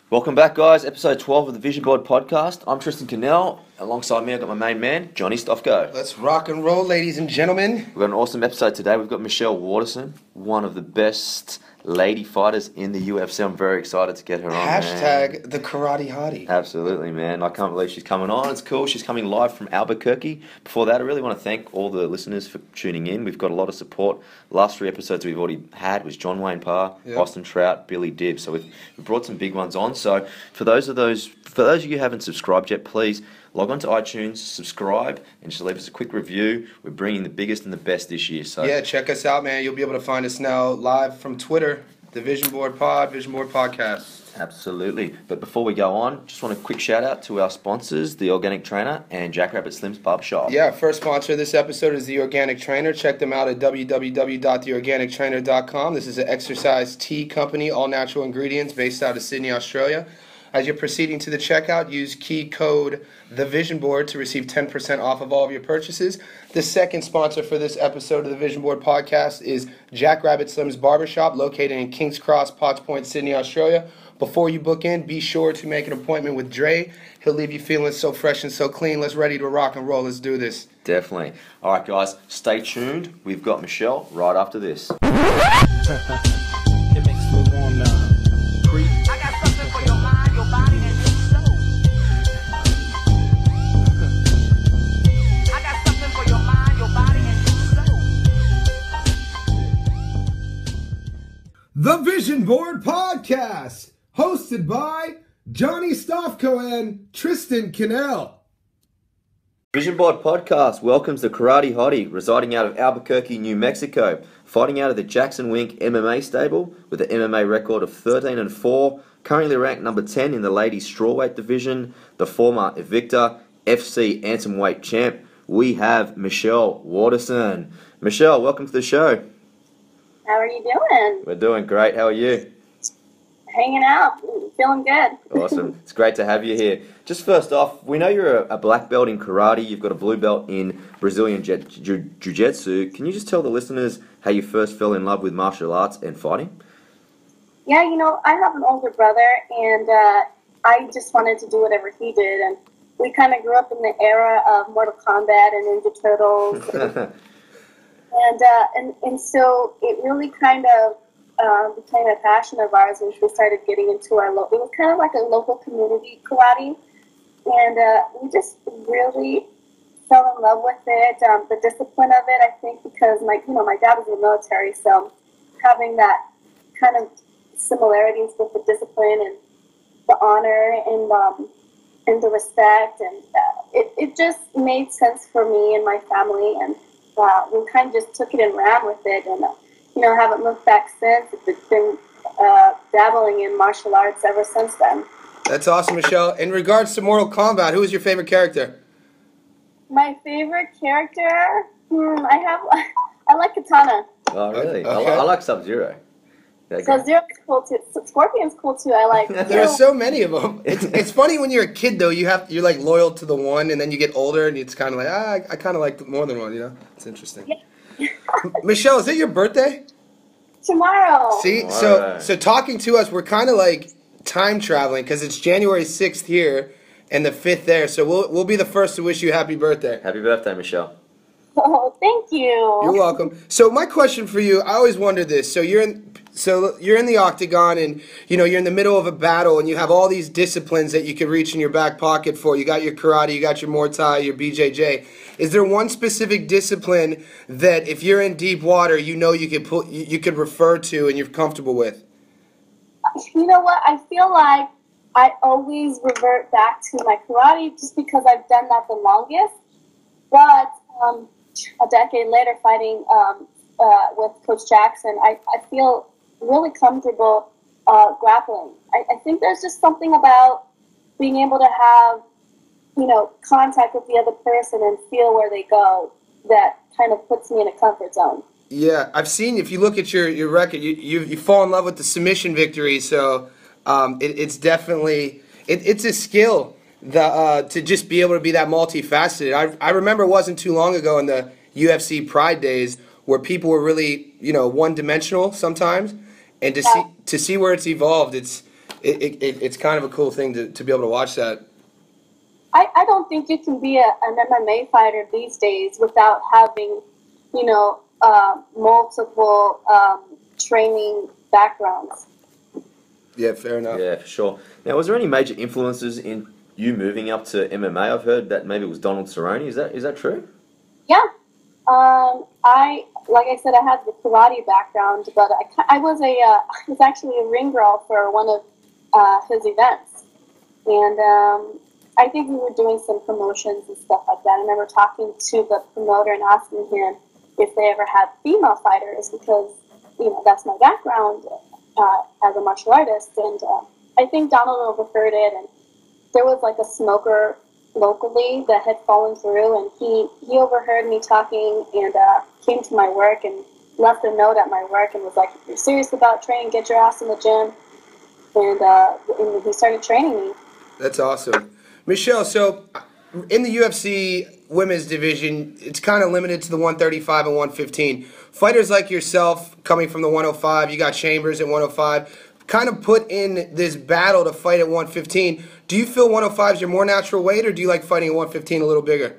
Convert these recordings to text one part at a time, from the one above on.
Welcome back, guys. Episode 12 of the Vision Board Podcast. I'm Tristan Cannell. Alongside me, I've got my main man, Johnny Stofko. Let's rock and roll, ladies and gentlemen. We've got an awesome episode today. We've got Michelle Waterson, one of the best lady fighters in the UFC. I'm very excited to get her on. Hashtag the karate hottie. Absolutely, man. I can't believe she's coming on. It's cool. She's coming live from Albuquerque. Before that, I really want to thank all the listeners for tuning in. We've got a lot of support. The last 3 episodes we've already had was John Wayne Parr, Austin Trout, Billy Dibb. So we've brought some big ones on. So for those of you who haven't subscribed yet, please log on to iTunes, subscribe, and just leave us a quick review. We're bringing the biggest and the best this year. So yeah, check us out, man. You'll be able to find us now live from Twitter, the Vision Board Pod, Vision Board Podcast. Absolutely. But before we go on, just want a quick shout out to our sponsors, The Organic Trainer and Jackrabbit Slim's Barbershop. Yeah, first sponsor of this episode is The Organic Trainer. Check them out at www.theorganictrainer.com. This is an exercise tea company, all natural ingredients, based out of Sydney, Australia. As you're proceeding to the checkout, use key code TheVisionBoard to receive 10% off of all of your purchases. The second sponsor for this episode of the Vision Board Podcast is Jackrabbit Slim's Barbershop, located in King's Cross, Potts Point, Sydney, Australia. Before you book in, be sure to make an appointment with Dre. He'll leave you feeling so fresh and so clean. Let's ready to rock and roll. Let's do this. Definitely. All right, guys, stay tuned. We've got Michelle right after this. It makes me wanna creep. I got something for your mind, your body, and your soul. I got something for your mind, your body, and your soul. The Vision Board Podcast, hosted by Johnny Stofko and Tristan Cannell. Vision Board Podcast welcomes the Karate Hottie, residing out of Albuquerque, New Mexico, fighting out of the Jackson Wink MMA stable with an MMA record of 13-4, currently ranked number 10 in the ladies strawweight division, the former Invicta FC Bantamweight champ. We have Michelle Waterson. Michelle, welcome to the show. How are you doing? We're doing great. How are you? Hanging out, feeling good. Awesome. It's great to have you here. Just first off, we know you're a black belt in karate. You've got a blue belt in Brazilian jiu-jitsu. Can you just tell the listeners how you first fell in love with martial arts and fighting? Yeah, I have an older brother, and I just wanted to do whatever he did. And we kind of grew up in the era of Mortal Kombat and Ninja Turtles. and so it really kind of became a passion of ours when we started getting into it was kind of like a local community karate. And we just really fell in love with it. The discipline of it, I think, because my dad was in the military, so having that kind of similarities with the discipline and the honor and the respect, and it just made sense for me and my family, and we kind of just took it and ran with it, and haven't looked back since. It's been dabbling in martial arts ever since then. That's awesome, Michelle. In regards to Mortal Kombat, who is your favorite character? My favorite character? I like Katana. Oh, really? Okay. I like Sub-Zero. Sub-Zero's cool too. Scorpion's cool too. I like. There are so many of them. It's funny when you're a kid though. You're like loyal to the one, and then you get older, and it's kind of like I kind of like more than one. It's interesting. Yeah. Michelle, is it your birthday? Tomorrow. See, Alright. so talking to us, we're kind of like time traveling because it's January 6th here and the 5th there. So we'll be the first to wish you happy birthday. Happy birthday, Michelle. Oh, thank you. You're welcome. So my question for you, I always wondered this. So you're in the octagon, and you're in the middle of a battle, and you have all these disciplines that you could reach in your back pocket for. You got your karate, you got your Muay Thai, your BJJ. Is there one specific discipline that if you're in deep water, you could refer to and you're comfortable with? You know what? I feel like I always revert back to my karate just because I've done that the longest. But a decade later, fighting with Coach Jackson, I feel really comfortable grappling. I think there's just something about being able to have, contact with the other person and feel where they go that kind of puts me in a comfort zone. Yeah, I've seen, if you look at your record, you fall in love with the submission victory, so it's definitely, it's a skill to just be able to be that multifaceted. I remember it wasn't too long ago in the UFC Pride days where people were really, one-dimensional sometimes, and to see where it's evolved, it's kind of a cool thing to be able to watch that. I don't think you can be an MMA fighter these days without having, multiple training backgrounds. Yeah, fair enough. Yeah, for sure. Now, was there any major influences in you moving up to MMA? I've heard that maybe it was Donald Cerrone. Is that true? Yeah. Like I said, I had the karate background, but I was I was actually a ring girl for one of his events, and I think we were doing some promotions and stuff like that. I remember talking to the promoter and asking him if they ever had female fighters because that's my background as a martial artist, and I think Donald overheard it, and there was like a smoker locally that had fallen through, and he overheard me talking and came to my work and left a note at my work and was like, if you're serious about training, get your ass in the gym, and he started training me. That's awesome. Michelle, so in the UFC women's division, it's kind of limited to the 135 and 115. Fighters like yourself coming from the 105, you got Chambers at 105, kind of put in this battle to fight at 115. Do you feel 105 is your more natural weight, or do you like fighting at 115 a little bigger?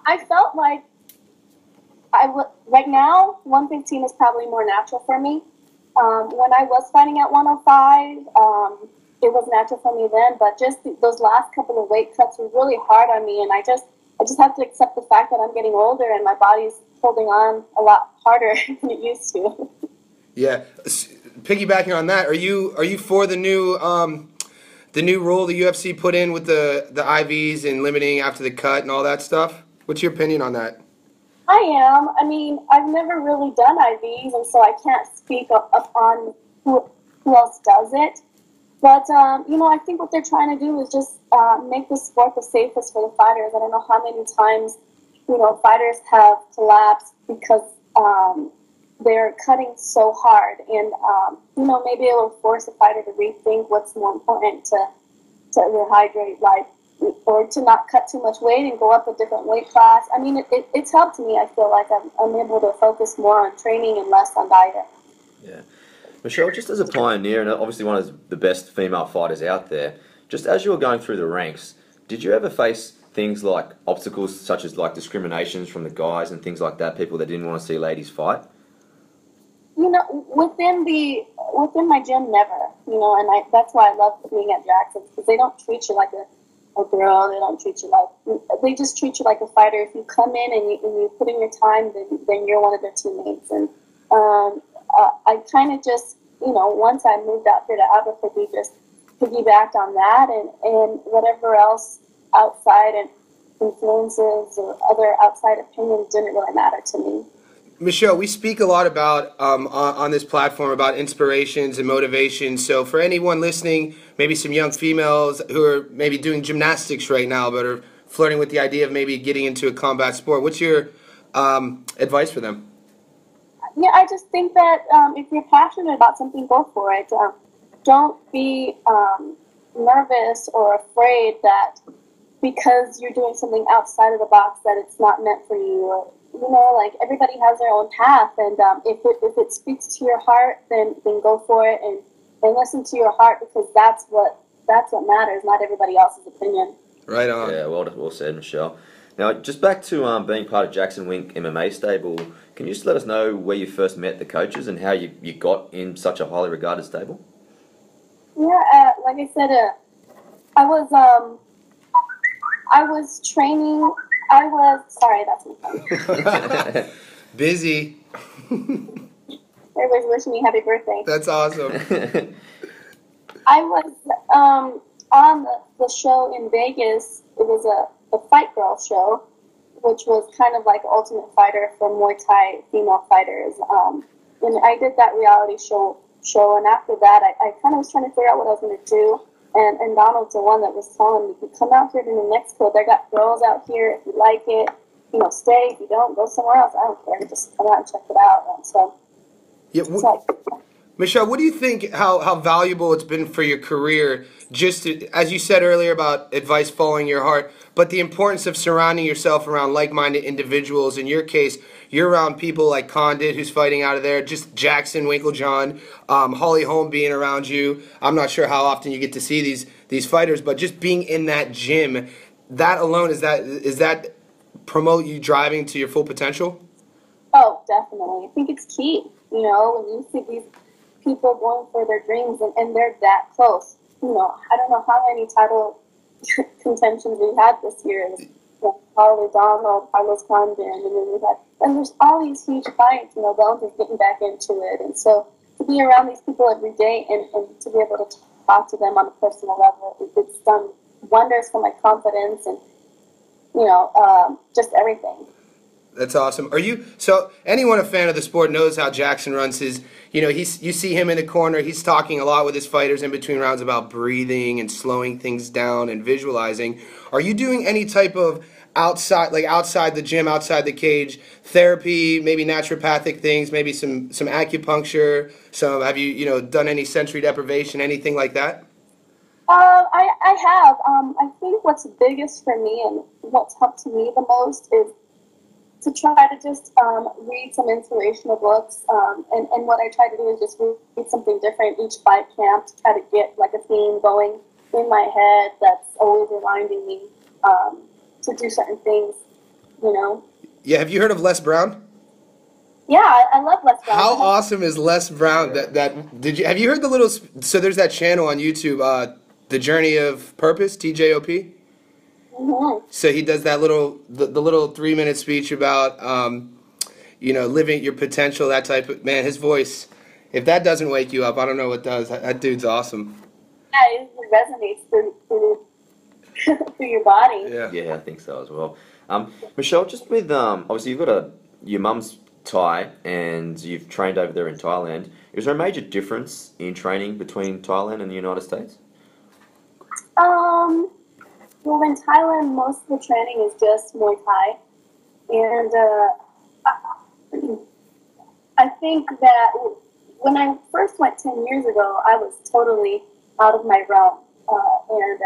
I felt like right now 115 is probably more natural for me. When I was fighting at 105, it was natural for me then, but just those last couple of weight cuts were really hard on me, and I just have to accept the fact that I'm getting older and my body's holding on a lot harder than it used to. Yeah, piggybacking on that, are you for the new rule the UFC put in with the IVs and limiting after the cut and all that stuff? What's your opinion on that? I am. I mean, I've never really done IVs, and so I can't speak up on who else does it. But, I think what they're trying to do is just make the sport the safest for the fighters. I don't know how many times, fighters have collapsed because they're cutting so hard. And, maybe it will force a fighter to rethink what's more important to rehydrate, or to not cut too much weight and go up a different weight class. I mean, it's helped me. I feel like I'm able to focus more on training and less on diet. Yeah. Michelle, just as a pioneer and obviously one of the best female fighters out there, just as you were going through the ranks, did you ever face things like obstacles such as like discriminations from the guys and things like that, people that didn't want to see ladies fight? Within my gym, never. And that's why I love being at Jackson's, because they don't treat you like a girl. They don't treat you they just treat you like a fighter. If you come in and you put in your time, then you're one of their teammates. And I kind of just, once I moved out here to Albuquerque, just piggybacked on that, and whatever else outside and influences or other outside opinions didn't really matter to me. Michelle, we speak a lot about on this platform about inspirations and motivation. So for anyone listening, maybe some young females who are maybe doing gymnastics right now but are flirting with the idea of maybe getting into a combat sport, what's your advice for them? Yeah, I just think that if you're passionate about something, go for it. Don't be nervous or afraid that because you're doing something outside of the box that it's not meant for you. Or, everybody has their own path, and if it speaks to your heart, then go for it and listen to your heart, because that's what matters, not everybody else's opinion. Right on. Yeah, well said, Michelle. Now, just back to being part of Jackson Wink MMA stable, can you just let us know where you first met the coaches and how you got in such a highly regarded stable? Yeah, like I said, I was training. Sorry, that's my phone. Busy. Everybody's wishing me happy birthday. That's awesome. I was on the show in Vegas. It was a Fight Girl show, which was kind of like Ultimate Fighter for Muay Thai female fighters. And I did that reality show, and after that, I kind of was trying to figure out what I was going to do. And Donald's the one that was telling me, you come out here to New Mexico, they got girls out here, if you like it, stay. If you don't, go somewhere else. I don't care, just come out and check it out. And so, yeah, Michelle, what do you think, how valuable it's been for your career, just to, as you said earlier about advice following your heart, but the importance of surrounding yourself around like-minded individuals? In your case, you're around people like Condit, who's fighting out of there, just Jackson Winklejohn, Holly Holm being around you. I'm not sure how often you get to see these fighters, but just being in that gym, that alone, is that promote you driving to your full potential? Oh, definitely. I think it's key. You know, when you see these people going for their dreams and they're that close. You know, I don't know how many title contentions we had this year. Paulo Donald, Carlos Condon, and then we had, and there's all these huge fights. You know, Bellator's getting back into it, and so to be around these people every day and to be able to talk to them on a personal level, it's done wonders for my confidence and just everything. That's awesome. So anyone a fan of the sport knows how Jackson runs his, you see him in the corner, he's talking a lot with his fighters in between rounds about breathing and slowing things down and visualizing. Are you doing any type of outside the gym, outside the cage, therapy, maybe naturopathic things, maybe some acupuncture, have you done any sensory deprivation, anything like that? I have. I think what's biggest for me and what's helped me the most is to try to just read some inspirational books. And what I try to do is just read something different each fight camp to try to get like a theme going in my head that's always reminding me to do certain things, Yeah, have you heard of Les Brown? Yeah, I love Les Brown. How awesome is Les Brown? Have you heard the little? So there's that channel on YouTube, The Journey of Purpose, TJOP. Mm-hmm. So he does that little 3-minute speech about living your potential. That type of man. His voice, if that doesn't wake you up, I don't know what does. That dude's awesome. Yeah, it resonates through your body. Yeah, I think so as well. Michelle, just with obviously you've got your mum's Thai and you've trained over there in Thailand. Is there a major difference in training between Thailand and the United States? Well, in Thailand, most of the training is just Muay Thai, and I think that when I first went 10 years ago, I was totally out of my realm, and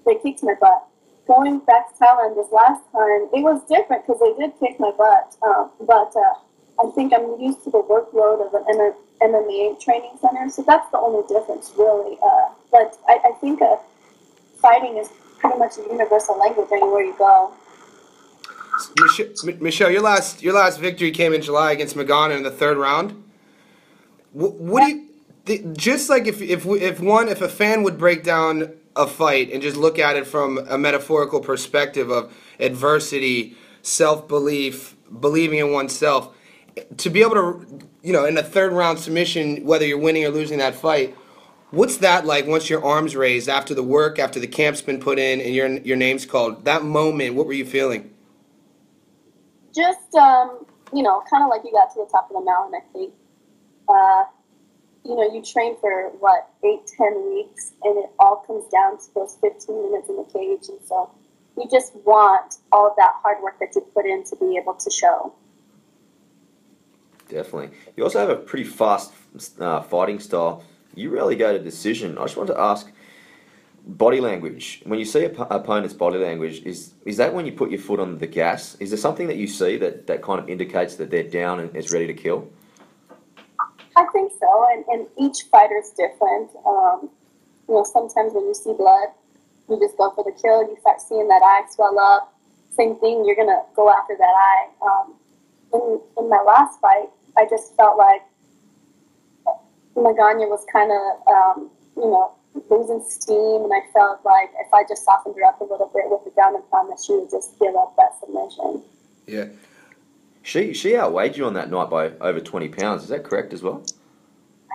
they kicked my butt. Going back to Thailand this last time, it was different because they did kick my butt, but I think I'm used to the workload of an MMA training center, so that's the only difference, really. But I think fighting is pretty much a universal language anywhere you go. Michelle, your last victory came in July against Magana in the 3rd round. What do you just like if a fan would break down a fight and just look at it from a metaphorical perspective of adversity, self-belief, believing in oneself, to be able to, in a 3rd round submission, whether you're winning or losing that fight, what's that like once your arms raised after the work, after the camp's been put in and your name's called? That moment, what were you feeling? Just, kind of like you got to the top of the mountain, I think. You train for, 8-10 weeks, and it all comes down to those 15 minutes in the cage. And so you just want all of that hard work that you put in to be able to show. Definitely. You also have a pretty fast fighting style. You rarely go to decision. I just want to ask, body language. When you see opponent's body language, is that when you put your foot on the gas? Is there something that you see that kind of indicates that they're down and is ready to kill? I think so, and each fighter's different. Sometimes when you see blood, you just go for the kill. You start seeing that eye swell up. Same thing, you're going to go after that eye. In my last fight, I just felt like Magana was kind of, losing steam, and I felt like if I just softened her up a little bit with the ground and pound, that she would just give up that submission. Yeah. She outweighed you on that night by over 20 pounds. Is that correct as well?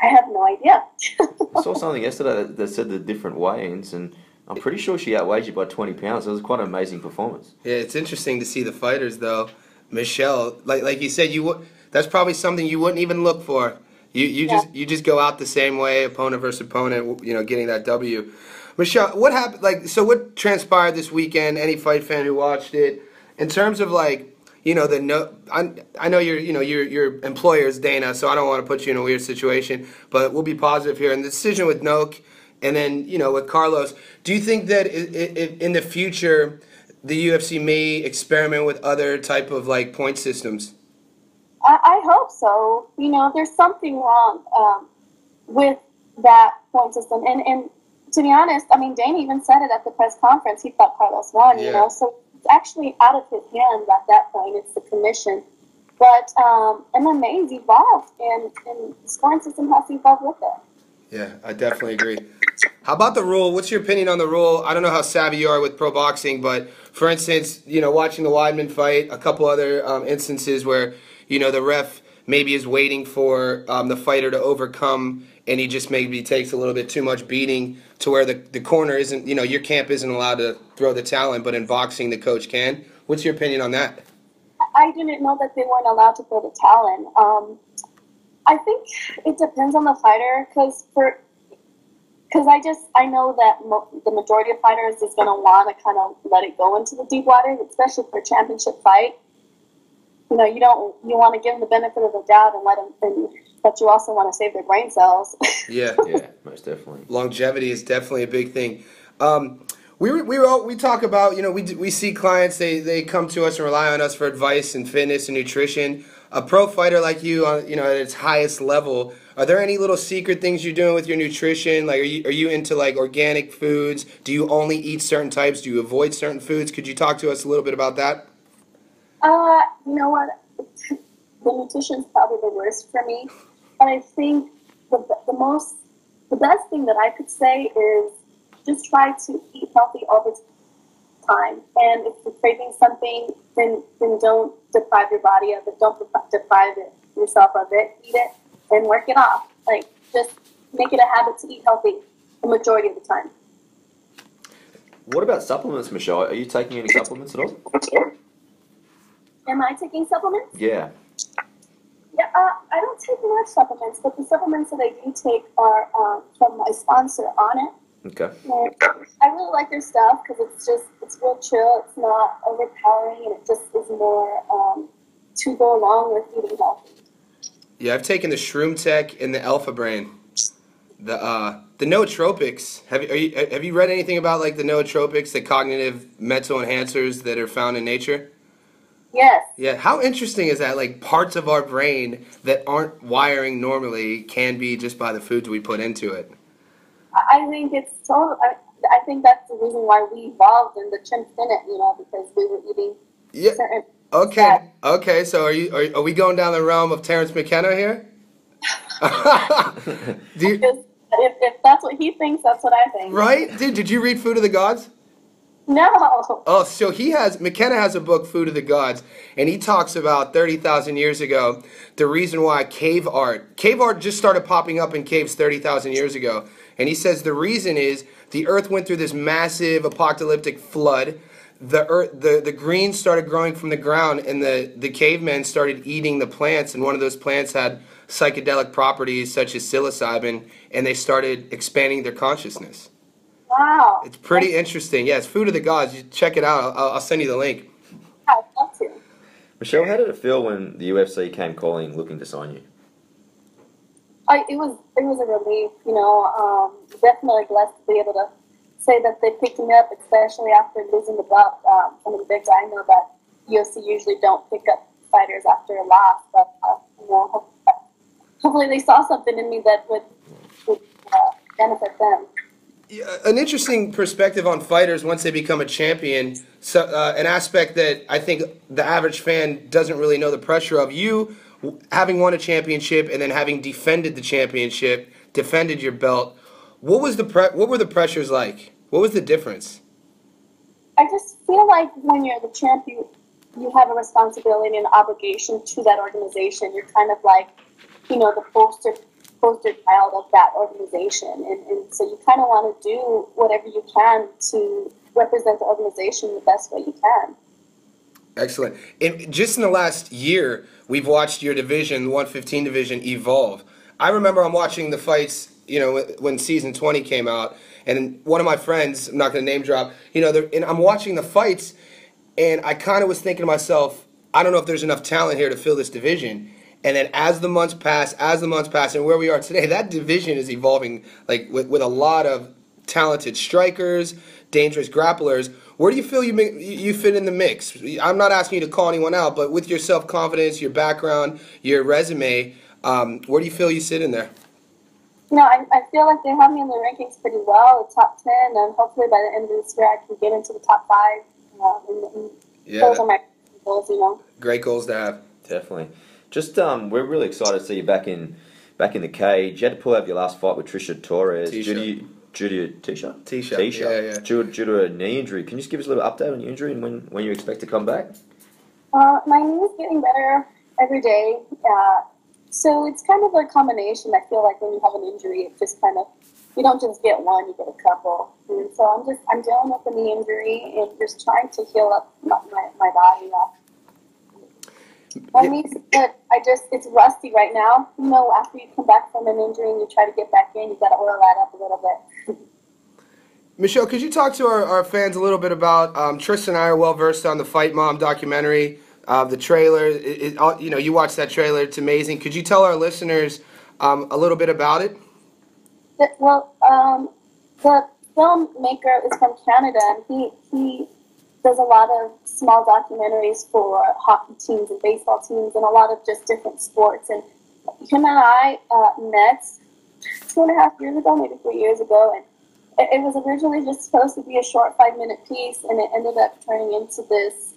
I have no idea. I saw something yesterday that said the different weigh-ins, and I'm pretty sure she outweighed you by 20 pounds. It was quite an amazing performance. Yeah, it's interesting to see the fighters, though. Michelle, like you said, that's probably something you wouldn't even look for. You just go out the same way, opponent versus opponent, getting that W. Michelle, what happened? So what transpired this weekend? Any fight fan who watched it, in terms of the no. I know your employer is Dana, so I don't want to put you in a weird situation. But we'll be positive here. And the decision with Noak, and then with Carlos. Do you think that in the future the UFC may experiment with other type of like point systems? I hope so. There's something wrong with that point system. And to be honest, I mean, Dana even said it at the press conference. He thought Carlos won, so it's actually out of his hands at that point. It's the commission. But MMA's evolved, and the scoring system has to evolve with it. Yeah, I definitely agree. How about the rule? What's your opinion on the rule? I don't know how savvy you are with pro boxing, but for instance, watching the Weidman fight, a couple other instances where, the ref maybe is waiting for the fighter to overcome, and he just maybe takes a little bit too much beating to where the corner isn't, your camp isn't allowed to throw the towel in, but in boxing the coach can. What's your opinion on that? I didn't know that they weren't allowed to throw the towel in. I think it depends on the fighter, because I know that the majority of fighters is going to want to kind of let it go into the deep water, especially for a championship fight. You want to give them the benefit of the doubt and let them, but you also want to save their brain cells. Yeah, most definitely. Longevity is definitely a big thing. We talk about, we see clients, they come to us and rely on us for advice and fitness and nutrition. A pro fighter like you, at its highest level, are there any little secret things you're doing with your nutrition? Like, are you into like organic foods? Do you only eat certain types? Do you avoid certain foods? Could you talk to us a little bit about that? You know what? The nutrition's probably the worst for me, but I think the best thing that I could say is just try to eat healthy all the time. And if you're craving something, then don't deprive your body of it. Don't deprive yourself of it. Eat it and work it off. Like, just make it a habit to eat healthy the majority of the time. What about supplements, Michelle? Are you taking any supplements at all? Am I taking supplements? Yeah. Yeah, I don't take much supplements, but the supplements that I do take are from my sponsor, Onnit. Okay. And I really like their stuff because it's real chill. It's not overpowering, and it just is more to go along with eating healthy. Yeah, I've taken the Shroom Tech and the Alpha Brain. The nootropics. Have you read anything about like the nootropics, the cognitive mental enhancers that are found in nature? Yes. Yeah, how interesting is that? Like, parts of our brain that aren't wiring normally can be just by the foods we put into it. I think it's total. I think that's the reason why we evolved and the chimps didn't, because we were eating certain. Okay. So are we going down the realm of Terrence McKenna here? If that's what he thinks, that's what I think. Right, dude. Did you read Food of the Gods? No. Oh, so McKenna has a book, Food of the Gods, and he talks about 30,000 years ago, the reason why cave art just started popping up in caves 30,000 years ago. And he says the reason is the earth went through this massive apocalyptic flood. The greens started growing from the ground, and the cavemen started eating the plants, and one of those plants had psychedelic properties such as psilocybin, and they started expanding their consciousness. Wow. It's pretty interesting. Yeah, it's Food of the Gods. You check it out. I'll send you the link. I'd love to. Michelle, how did it feel when the UFC came calling, looking to sign you? It was a relief, definitely blessed to be able to say that they picked me up, especially after losing the belt from the big guy. I know that UFC usually don't pick up fighters after a loss, but hopefully they saw something in me that would benefit them. An interesting perspective on fighters once they become a champion. So, an aspect that I think the average fan doesn't really know the pressure of. You having won a championship and then having defended the championship, defended your belt. What were the pressures like? What was the difference? I just feel like when you're the champion, you have a responsibility and obligation to that organization. You're kind of like, the poster child of that organization. And so you kind of want to do whatever you can to represent the organization the best way you can. Excellent. And just in the last year, we've watched your division, the 115 division, evolve. I remember I'm watching the fights, when season 20 came out, and one of my friends, I'm not going to name drop, and I'm watching the fights, and I kind of was thinking to myself, I don't know if there's enough talent here to fill this division. And then as the months pass, and where we are today, that division is evolving like with a lot of talented strikers, dangerous grapplers. Where do you feel you fit in the mix? I'm not asking you to call anyone out, but with your self-confidence, your background, your resume, where do you feel you sit in there? I feel like they have me in the rankings pretty well, the top 10, and hopefully by the end of this year I can get into the top 5. Those are my goals. Great goals to have. Definitely. Just we're really excited to see you back in the cage. You had to pull out your last fight with Trisha Torres. Tisha. Tisha. Yeah. Due to a knee injury. Can you just give us a little update on your injury and when you expect to come back? My knee is getting better every day. So it's kind of a combination. I feel like when you have an injury, it just kind of, you don't just get one, you get a couple. And so I'm dealing with a knee injury and just trying to heal up my body. My knee's good. It's rusty right now. After you come back from an injury and you try to get back in, you got to oil that up a little bit. Michelle, could you talk to our fans a little bit about, Tristan and I are well versed on the Fight Mom documentary, the trailer. You watched that trailer, it's amazing. Could you tell our listeners a little bit about it? Well, the filmmaker is from Canada, and he does a lot of small documentaries for hockey teams and baseball teams and a lot of just different sports. And him and I met 2.5 years ago, maybe 3 years ago, and it was originally just supposed to be a short 5-minute piece, and it ended up turning into this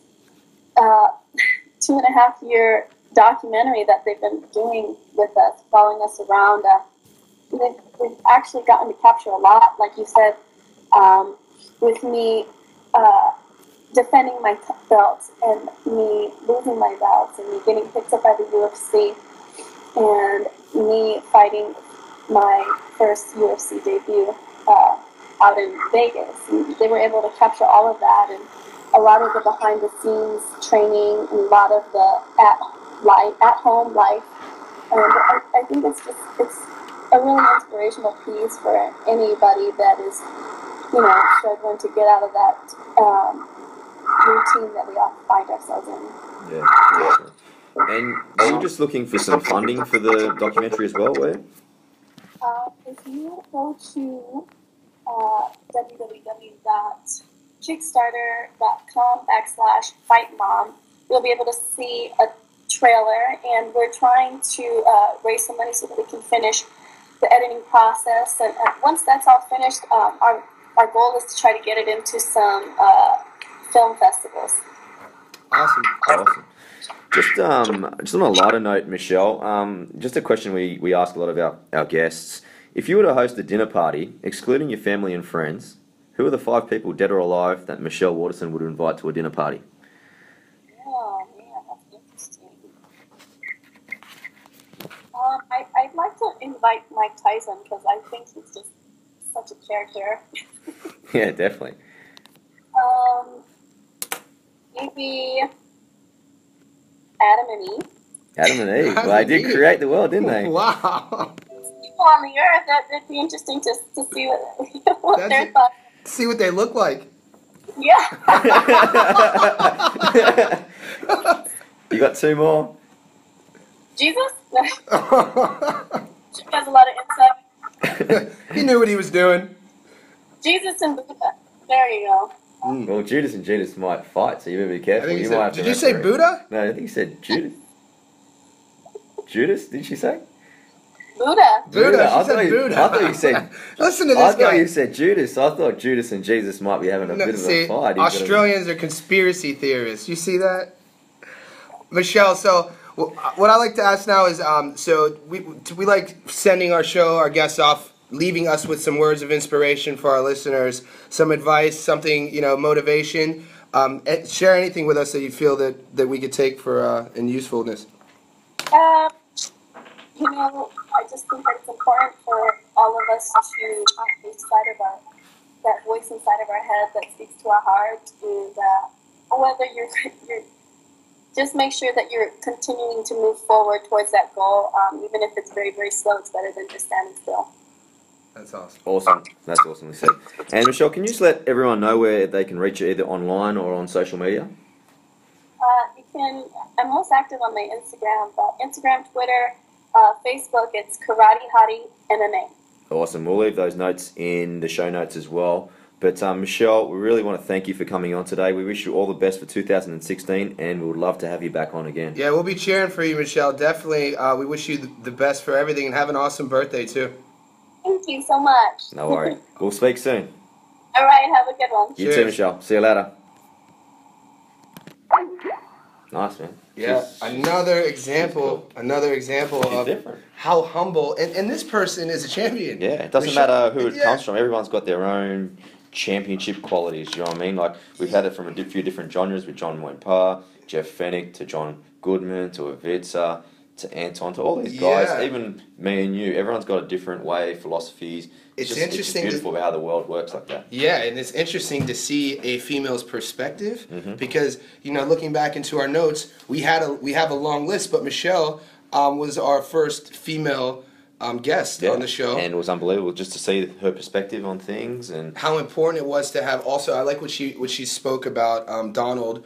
2.5-year documentary that they've been doing with us, following us around. We've actually gotten to capture a lot, like you said, with me defending my belts and me losing my belts and me getting picked up by the UFC and me fighting my first UFC debut out in Vegas. And they were able to capture all of that and a lot of the behind-the-scenes training and a lot of the at-home life. And I think it's a really inspirational piece for anybody that is, struggling to get out of that routine that we all find ourselves in. Yeah. And are you just looking for some funding for the documentary as well, were you? If you go to www.kickstarter.com/fightmom, you'll be able to see a trailer, and we're trying to raise some money so that we can finish the editing process. And once that's all finished, our goal is to try to get it into some film festivals. Awesome. Just on a lighter note, Michelle, just a question we ask a lot of our guests. If you were to host a dinner party, excluding your family and friends, who are the 5 people, dead or alive, that Michelle Waterson would invite to a dinner party? Oh, man, that's interesting. I'd like to invite Mike Tyson because I think he's just such a character. Yeah, definitely. Maybe Adam and Eve. Adam and Eve. Well, they did create the world, didn't they? Wow. People on the earth, that'd be interesting to see what their thoughts. See what they look like. Yeah. You got 2 more? Jesus? She has a lot of insight. He knew what he was doing. Jesus and Buddha. There you go. Well, Judas and Judas might fight, so you better be careful. Did you say Buddha? No, I think he said Judas. Judas? Did she say? Buddha. Buddha. I She said Buddha. thought you said. Listen to I this thought guy. you said Judas. I thought Judas and Jesus might be having a bit of a fight. Australians are conspiracy theorists. You see that? Michelle, so what I like to ask now is, so we like sending our guests off, leaving us with some words of inspiration for our listeners, some advice, something, motivation. Share anything with us that you feel that we could take for in usefulness. I just think that it's important for all of us to have that voice inside of our head that speaks to our heart, and whether you're just make sure that you're continuing to move forward towards that goal, even if it's very, very slow. It's better than just standing still. That's awesome. Awesome. That's awesomely said. And Michelle, can you just let everyone know where they can reach you either online or on social media? You I'm most active on my Instagram, but Instagram, Twitter, Facebook, it's Karate Hottie MMA. Awesome. We'll leave those notes in the show notes as well. But Michelle, we really want to thank you for coming on today. We wish you all the best for 2016, and we would love to have you back on again. Yeah, we'll be cheering for you, Michelle. Definitely. We wish you the best for everything, and have an awesome birthday, too. Thank you so much. No worry. We'll speak soon. All right, have a good one. You too, Cheers. Michelle. See you later. Nice, man. Yeah, She's another example She's of different. how humble, and this person is a champion. Yeah, it doesn't Michelle- matter who it yeah. comes from. Everyone's got their own championship qualities. You know what I mean? Like we've had it from a few different genres with John Wayne Parr, Jeff Fennick, to John Goodman, to Avica, to Anton, to all these guys. Yeah. Even me and you. Everyone's got a different way, philosophies. It's just interesting to- beautiful how the world works like that. Yeah, and it's interesting to see a female's perspective Mm-hmm. because looking back into our notes, we have a long list, but Michelle was our first female guest on the show. And it was unbelievable just to see her perspective on things and How important it was to have. Also, I like what she spoke about Donald.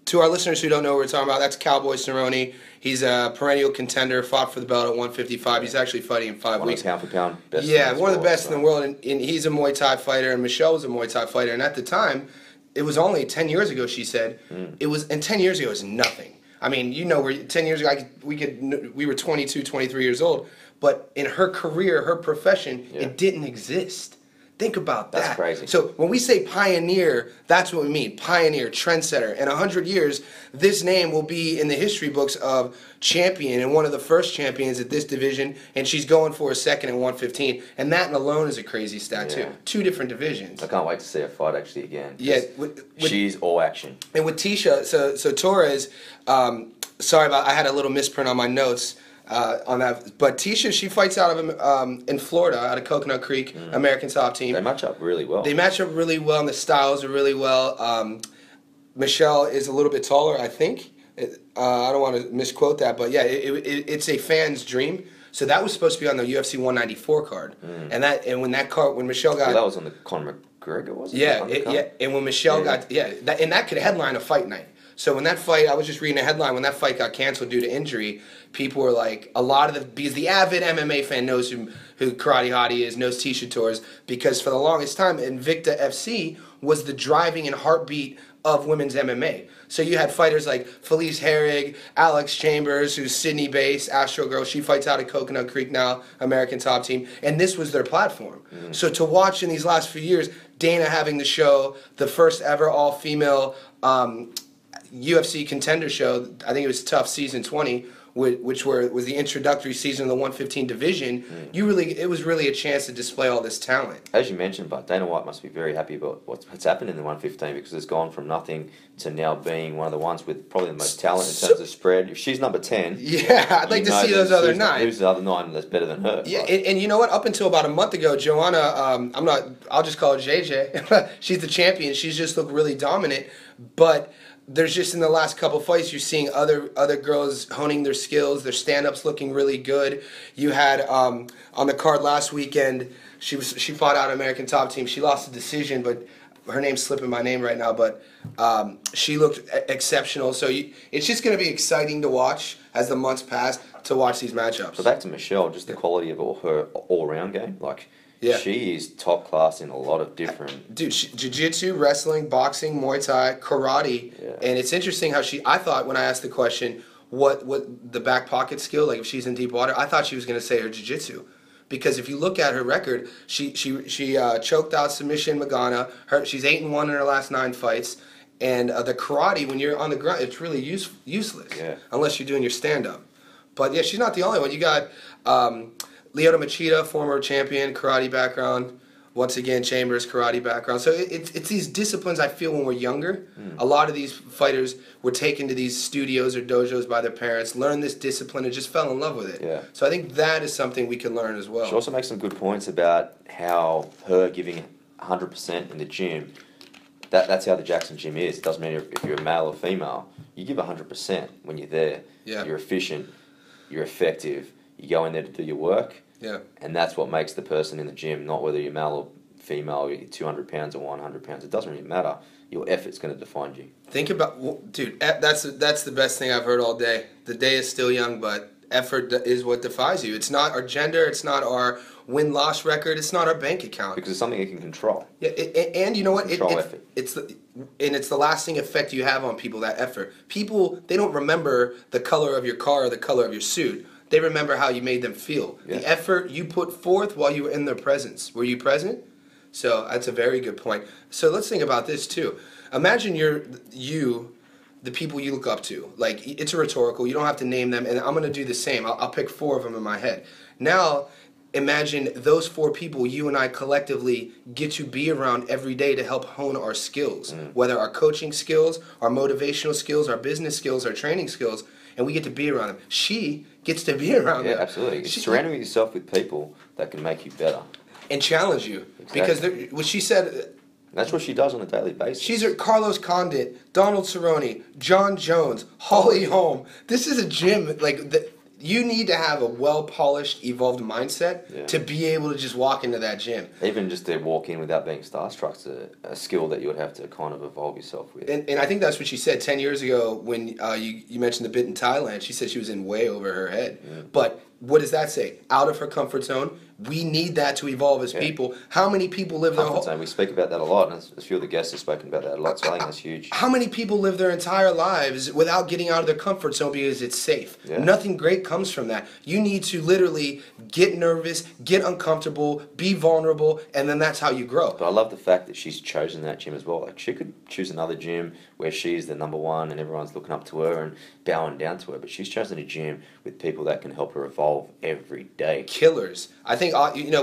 To our listeners who don't know what we're talking about, that's Cowboy Cerrone. He's a perennial contender, fought for the belt at 155. He's actually fighting in 5 one of weeks. the pound for pound best. Yeah, in one of the sport, best so. in the world, and he's a Muay Thai fighter, and Michelle was a Muay Thai fighter, and at the time, it was only 10 years ago, she said, it was, and 10 years ago is nothing. I mean, we're 10 years ago, we were 22, 23 years old, but in her career, her profession, Yeah. it didn't exist. Think about that. That's crazy. So when we say pioneer, that's what we mean. Pioneer, trendsetter. In 100 years, this name will be in the history books of champion and one of the first champions at this division, and she's going for a second at 115. And that alone is a crazy stat, Yeah. too. 2 different divisions. I can't wait to see her fight actually again. Yeah, 'cause with- she's all action. And with Tisha, so Torres, I had a little misprint on my notes on that. But Tisha, she fights out of in Florida, out of Coconut Creek, American Top Team. They match up really well. They match up really well, and the styles are really well. Michelle is a little bit taller, I think. I don't want to misquote that, but yeah, it's a fan's dream. So that was supposed to be on the UFC 194 card, and when Michelle got Well, that was on the Conor McGregor, was it? yeah, The undercard? yeah, and when Michelle Yeah. got that could headline a fight night. So when that fight, I was just reading a headline, when that fight got canceled due to injury, people were like, because the avid MMA fan knows who Karate Hottie is, knows Tisha Torres, because for the longest time, Invicta FC was the driving and heartbeat of women's MMA. So you had fighters like Felice Herrig, Alex Chambers, who's Sydney-based, Astro Girl. She fights out of Coconut Creek now, American Top Team. And this was their platform. So to watch in these last few years, Dana having the show, the first ever all-female UFC contender show, I think it was Tough Season 20, which was the introductory season of the 115 division. It was really a chance to display all this talent. As you mentioned, but Dana White must be very happy about what's happened in the 115 because it's gone from nothing to now being one of the ones with probably the most talent in terms of spread. If she's number 10, Yeah, I'd like to see those other 9. Who's the other 9 that's better than her? Yeah, right? and you know what? Up until about a month ago, Joanna, I'll just call her JJ. She's the champion. She's just looked really dominant. But there's just in the last couple fights, you're seeing other girls honing their skills. Their stand-ups looking really good. You had on the card last weekend, she fought out American Top Team. She lost a decision, but her name's slipping my name right now. But she looked exceptional. So it's just going to be exciting to watch as the months pass to watch these matchups. So back to Michelle, just the quality of her all-round game. Like, Yeah. she is top class in a lot of different. Dude, jiu-jitsu, wrestling, boxing, Muay Thai, karate, Yeah. and it's interesting how I thought when I asked the question, what the back pocket skill, like if she's in deep water, I thought she was going to say her jiu-jitsu. Because if you look at her record, she choked out submission Magana. She's 8-1 in her last 9 fights. And the karate, when you're on the ground, it's really useless. Yeah. Unless you're doing your stand-up. But yeah, she's not the only one. You got Lyoto Machida, former champion, karate background. Once again, Chambers, karate background. So it's these disciplines I feel when we're younger. A lot of these fighters were taken to these studios or dojos by their parents, learned this discipline, and just fell in love with it. Yeah. So I think that is something we can learn as well. She also makes some good points about how her giving 100% in the gym, that's how the Jackson gym is. It doesn't matter if you're a male or female. You give 100% when you're there. Yeah. You're efficient. You're effective. You go in there to do your work. Yeah. And that's what makes the person in the gym, not whether you're male or female, 200 pounds or 100 pounds. It doesn't really matter. Your effort's going to define you. Think about, dude. That's the best thing I've heard all day. The day is still young, but effort is what defines you. It's not our gender. It's not our win-loss record. It's not our bank account. Because it's something you can control. Yeah, and you know what? Control effort. It's the lasting effect you have on people. That effort. People, they don't remember the color of your car or the color of your suit. They remember how you made them feel. Yeah. The effort you put forth while you were in their presence. Were you present? So that's a very good point. So let's think about this too. Imagine the people you look up to. Like, it's a rhetorical. You don't have to name them, and I'm going to do the same. I'll pick 4 of them in my head. Now, imagine those 4 people you and I collectively get to be around every day to help hone our skills, whether our coaching skills, our motivational skills, our business skills, our training skills, and we get to be around them. She gets to be around them. Yeah, absolutely. Surrounding yourself with people that can make you better. And challenge you. Exactly. Because what she said... That's what she does on a daily basis. She's at Carlos Condit, Donald Cerrone, John Jones, Holly Holm. This is a gym, you need to have a well-polished, evolved mindset to be able to just walk into that gym. Even just to walk in without being starstruck is a skill that you would have to kind of evolve yourself with. And I think that's what she said 10 years ago when you mentioned the bit in Thailand. She said she was in way over her head. Yeah. But what does that say? Out of her comfort zone. We need that to evolve as people. How many people live their whole... We speak about that a lot, and a few of the guests have spoken about that a lot, so I think that's huge. How many people live their entire lives without getting out of their comfort zone because it's safe? Yeah. Nothing great comes from that. You need to literally get nervous, get uncomfortable, be vulnerable, and then that's how you grow. But I love the fact that she's chosen that gym as well. Like, she could choose another gym where she's the number one and everyone's looking up to her and bowing down to her, but she's chosen a gym with people that can help her evolve every day. Killers. I think,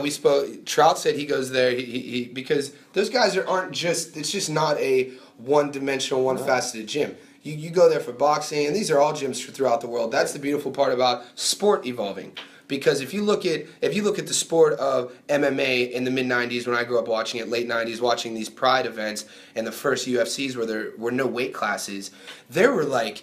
we spoke, Trout said he goes there he because those guys aren't just, it's just not a one-dimensional, one-faceted gym. You go there for boxing, and these are all gyms throughout the world. That's the beautiful part about sport evolving. Because if you look at the sport of MMA in the mid-90s, when I grew up watching it, late 90s, watching these Pride events and the first UFCs where there were no weight classes, there were I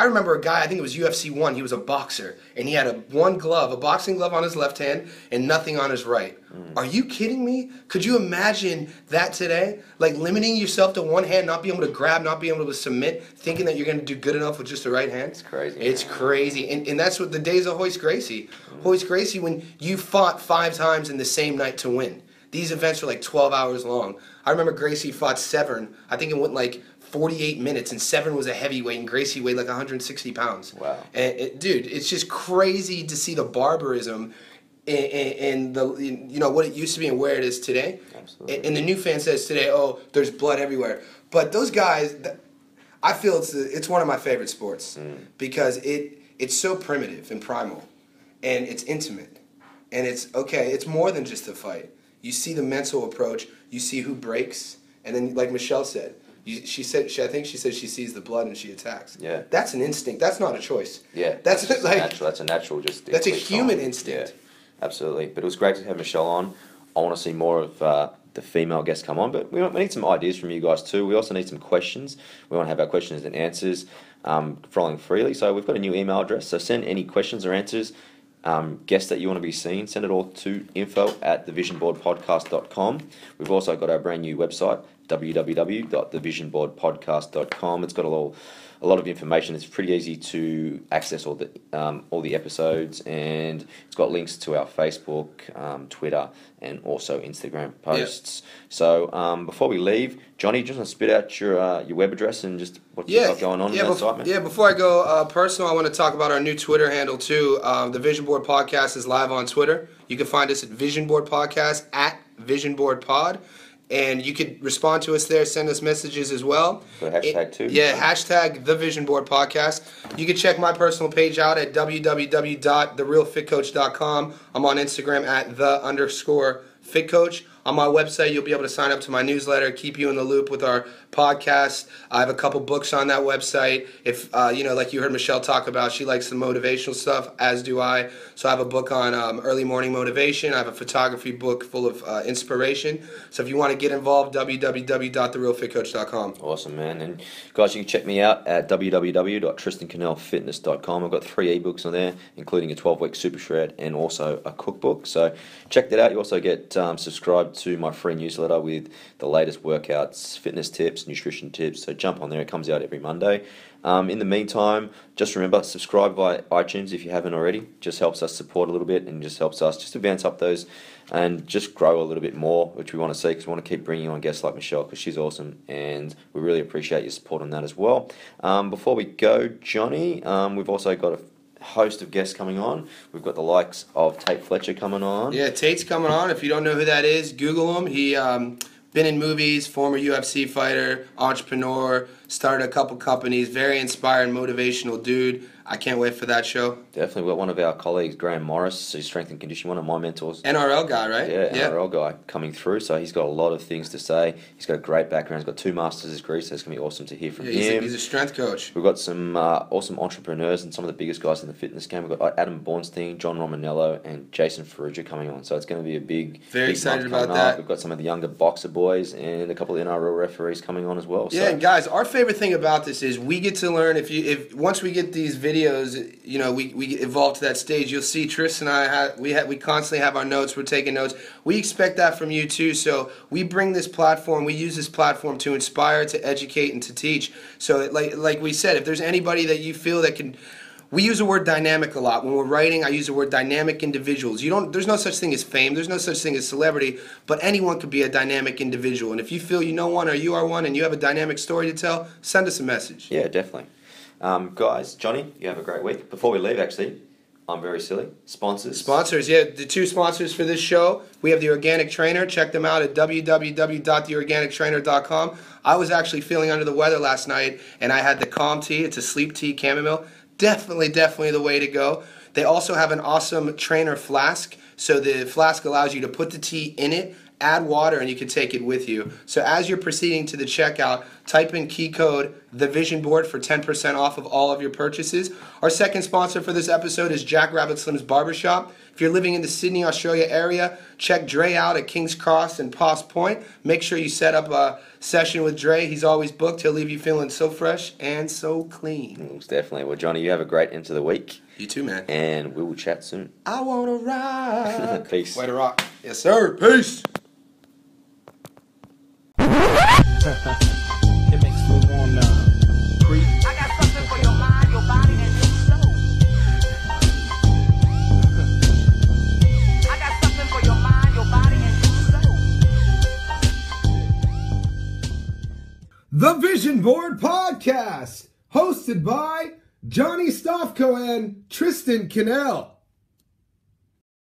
remember a guy, I think it was UFC 1, he was a boxer, and he had a boxing glove on his left hand and nothing on his right. Are you kidding me? Could you imagine that today? Like, limiting yourself to one hand, not being able to grab, not being able to submit, thinking that you're going to do good enough with just the right hand? It's crazy. It's crazy. And that's what the days of Hoist Gracie. Hoist Gracie, when you fought 5 times in the same night to win. These events were 12 hours long. I remember Gracie fought Severn. I think it went 48 minutes, and Severn was a heavyweight, and Gracie weighed 160 pounds. Wow. And dude, it's just crazy to see the barbarism in what it used to be and where it is today. Absolutely. And the new fan says today, oh, there's blood everywhere. But those guys, I feel it's one of my favorite sports because it's so primitive and primal, and it's intimate, and it's more than just a fight. You see the mental approach, you see who breaks, and then like Michelle said, I think she said she sees the blood and she attacks. Yeah. That's an instinct. That's not a choice. Yeah. That's natural. That's a natural. That's a human instinct. Yeah. Absolutely. But it was great to have Michelle on. I want to see more of the female guests come on, but we need some ideas from you guys too. We also need some questions. We want to have our questions and answers flowing freely. So we've got a new email address. So send any questions or answers, guests that you want to be seen. Send it all to info@thevisionboardpodcast.com. We've also got our brand new website, www.thevisionboardpodcast.com. It's got a lot of information. It's pretty easy to access all the episodes, and it's got links to our Facebook, Twitter, and also Instagram posts. Yeah. So before we leave, Johnny, you just want to spit out your web address and just what you got going on that site, man? Yeah, before I go personal, I want to talk about our new Twitter handle too. The Vision Board Podcast is live on Twitter. You can find us at Vision Board Podcast, at Vision Board Pod. And you could respond to us there, send us messages as well. So hashtag too. Yeah, hashtag The Vision Board Podcast. You can check my personal page out at www.therealfitcoach.com. I'm on Instagram at _fitcoach. On my website, you'll be able to sign up to my newsletter, keep you in the loop with our podcast. I have a couple books on that website. If, like you heard Michelle talk about, she likes the motivational stuff, as do I. So I have a book on early morning motivation. I have a photography book full of inspiration. So if you want to get involved, www.therealfitcoach.com. Awesome, man. And guys, you can check me out at www.tristancannellfitness.com. I've got 3 ebooks on there, including a 12-week super shred and also a cookbook. So check that out. You also get subscribed subscribe to my free newsletter with the latest workouts, fitness tips, nutrition tips. So jump on there. It comes out every Monday. In the meantime, just remember, subscribe via iTunes if you haven't already. Just helps us support a little bit and just helps us just advance up those and just grow a little bit more, which we want to see because we want to keep bringing on guests like Michelle because she's awesome and we really appreciate your support on that as well. Before we go, Johnny, we've also got a host of guests coming on. We've got the likes of Tate Fletcher coming on. Yeah, Tate's coming on. If you don't know who that is, Google him. He been in movies, former UFC fighter, entrepreneur, started a couple companies, very inspired, motivational dude. I can't wait for that show. Definitely. We've got one of our colleagues, Graham Morris, who's strength and conditioning, one of my mentors. NRL guy, right? Yeah, NRL guy coming through. So he's got a lot of things to say. He's got a great background. He's got 2 master's degrees, so it's going to be awesome to hear from him. He's a strength coach. We've got some awesome entrepreneurs and some of the biggest guys in the fitness game. We've got Adam Bornstein, John Romanello, and Jason Ferrugia coming on. So it's going to be a big, very big excited month about coming that. up. We've got some of the younger boxer boys and a couple of NRL referees coming on as well. Yeah, and guys, our favorite thing about this is we get to learn. If once we get these videos, you know, we evolve to that stage. You'll see Tris and I we constantly have our notes. We're taking notes. We expect that from you too. So we bring this platform. We use this platform to inspire, to educate, and to teach. So like we said, if there's anybody that you feel that can. We use the word dynamic a lot. When we're writing, I use the word dynamic individuals. There's no such thing as fame. There's no such thing as celebrity. But anyone could be a dynamic individual. And if you feel you know one or you are one and you have a dynamic story to tell, send us a message. Yeah, definitely. Guys, Johnny, you have a great week. Before we leave, actually, I'm very silly. Sponsors, yeah. The 2 sponsors for this show, we have The Organic Trainer. Check them out at www.theorganictrainer.com. I was actually feeling under the weather last night, and I had the Calm Tea. It's a sleep tea chamomile. Definitely the way to go. They also have an awesome trainer flask. So the flask allows you to put the tea in it, add water, and you can take it with you. So as you're proceeding to the checkout, type in key code The Vision Board for 10% off of all of your purchases. Our second sponsor for this episode is Jack Rabbit Slim's Barbershop. If you're living in the Sydney, Australia area, check Dre out at King's Cross and Poss Point. Make sure you set up a session with Dre. He's always booked. He'll leave you feeling so fresh and so clean. Most definitely. Well, Johnny, you have a great end to the week. You too, man. And we will chat soon. I wanna rock. Peace. Way to rock. Yes, sir. Peace. It makes me wanna creep. I got something for your mind, your body, and your soul. I got something for your mind, your body, and your soul. The Vision Board Podcast, hosted by Johnny Stofko and Tristan Cannell.